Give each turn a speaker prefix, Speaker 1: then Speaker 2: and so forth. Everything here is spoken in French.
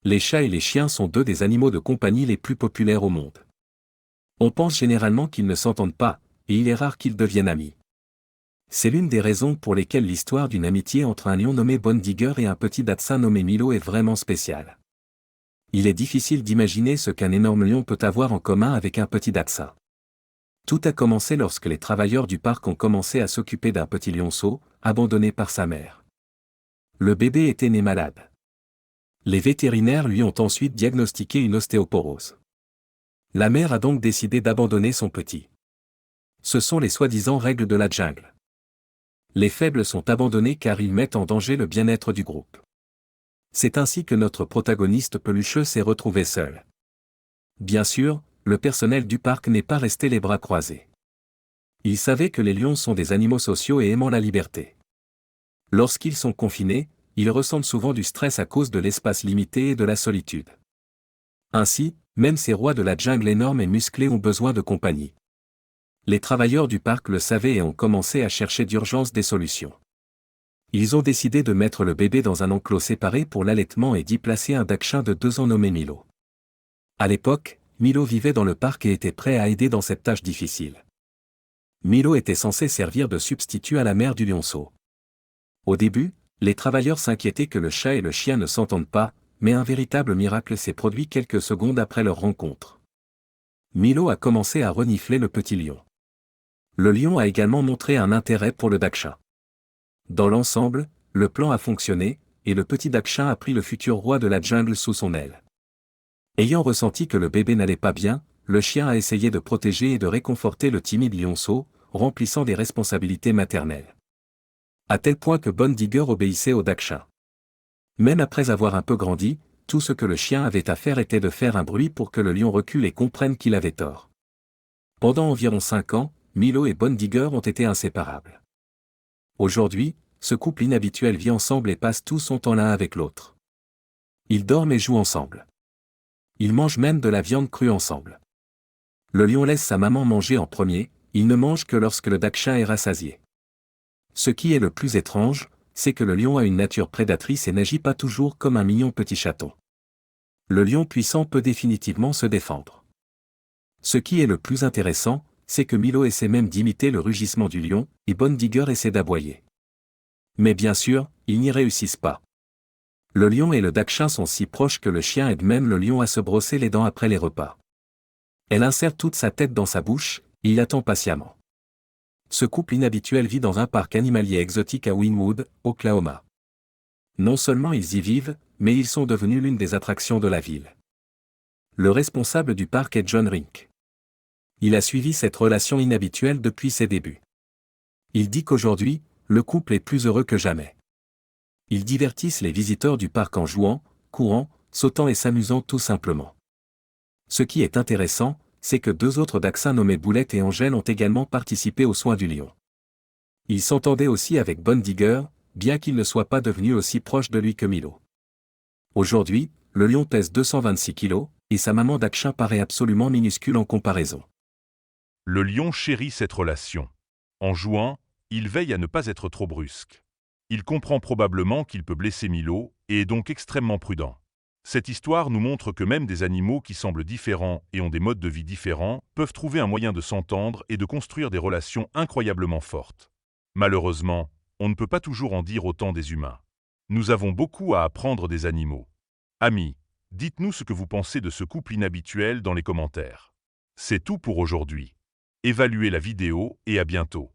Speaker 1: Les chats et les chiens sont deux des animaux de compagnie les plus populaires au monde. On pense généralement qu'ils ne s'entendent pas, et il est rare qu'ils deviennent amis. C'est l'une des raisons pour lesquelles l'histoire d'une amitié entre un lion nommé Bondigger et un petit dachshund nommé Milo est vraiment spéciale. Il est difficile d'imaginer ce qu'un énorme lion peut avoir en commun avec un petit dachshund. Tout a commencé lorsque les travailleurs du parc ont commencé à s'occuper d'un petit lionceau, abandonné par sa mère. Le bébé était né malade. Les vétérinaires lui ont ensuite diagnostiqué une ostéoporose. La mère a donc décidé d'abandonner son petit. Ce sont les soi-disant règles de la jungle. Les faibles sont abandonnés car ils mettent en danger le bien-être du groupe. C'est ainsi que notre protagoniste pelucheux s'est retrouvé seul. Bien sûr, le personnel du parc n'est pas resté les bras croisés. Il savait que les lions sont des animaux sociaux et aimant la liberté. Lorsqu'ils sont confinés, ils ressentent souvent du stress à cause de l'espace limité et de la solitude. Ainsi, même ces rois de la jungle énormes et musclés ont besoin de compagnie. Les travailleurs du parc le savaient et ont commencé à chercher d'urgence des solutions. Ils ont décidé de mettre le bébé dans un enclos séparé pour l'allaitement et d'y placer un dachshund de 2 ans nommé Milo. À l'époque, Milo vivait dans le parc et était prêt à aider dans cette tâche difficile. Milo était censé servir de substitut à la mère du lionceau. Au début, les travailleurs s'inquiétaient que le chat et le chien ne s'entendent pas, mais un véritable miracle s'est produit quelques secondes après leur rencontre. Milo a commencé à renifler le petit lion. Le lion a également montré un intérêt pour le dachshund. Dans l'ensemble, le plan a fonctionné, et le petit dachshund a pris le futur roi de la jungle sous son aile. Ayant ressenti que le bébé n'allait pas bien, le chien a essayé de protéger et de réconforter le timide lionceau, remplissant des responsabilités maternelles. À tel point que Bondigger obéissait au dachshund. Même après avoir un peu grandi, tout ce que le chien avait à faire était de faire un bruit pour que le lion recule et comprenne qu'il avait tort. Pendant environ 5 ans, Milo et Bondigger ont été inséparables. Aujourd'hui, ce couple inhabituel vit ensemble et passe tout son temps l'un avec l'autre. Ils dorment et jouent ensemble. Ils mangent même de la viande crue ensemble. Le lion laisse sa maman manger en premier, il ne mange que lorsque le dachshund est rassasié. Ce qui est le plus étrange, c'est que le lion a une nature prédatrice et n'agit pas toujours comme un mignon petit chaton. Le lion puissant peut définitivement se défendre. Ce qui est le plus intéressant, c'est que Milo essaie même d'imiter le rugissement du lion, et Bondigger essaie d'aboyer. Mais bien sûr, ils n'y réussissent pas. Le lion et le dachshund sont si proches que le chien aide même le lion à se brosser les dents après les repas. Elle insère toute sa tête dans sa bouche, et il attend patiemment. Ce couple inhabituel vit dans un parc animalier exotique à Wynwood, Oklahoma. Non seulement ils y vivent, mais ils sont devenus l'une des attractions de la ville. Le responsable du parc est John Rink. Il a suivi cette relation inhabituelle depuis ses débuts. Il dit qu'aujourd'hui, le couple est plus heureux que jamais. Ils divertissent les visiteurs du parc en jouant, courant, sautant et s'amusant tout simplement. Ce qui est intéressant, c'est que 2 autres dachshunds nommés Boulette et Angèle ont également participé aux soins du lion. Ils s'entendaient aussi avec Bondigger, bien qu'ils ne soient pas devenus aussi proches de lui que Milo. Aujourd'hui, le lion pèse 226 kg, et sa maman dachshund paraît absolument minuscule en comparaison.
Speaker 2: Le lion chérit cette relation. En jouant, il veille à ne pas être trop brusque. Il comprend probablement qu'il peut blesser Milo, et est donc extrêmement prudent. Cette histoire nous montre que même des animaux qui semblent différents et ont des modes de vie différents peuvent trouver un moyen de s'entendre et de construire des relations incroyablement fortes. Malheureusement, on ne peut pas toujours en dire autant des humains. Nous avons beaucoup à apprendre des animaux. Amis, dites-nous ce que vous pensez de ce couple inhabituel dans les commentaires. C'est tout pour aujourd'hui. Évaluez la vidéo et à bientôt.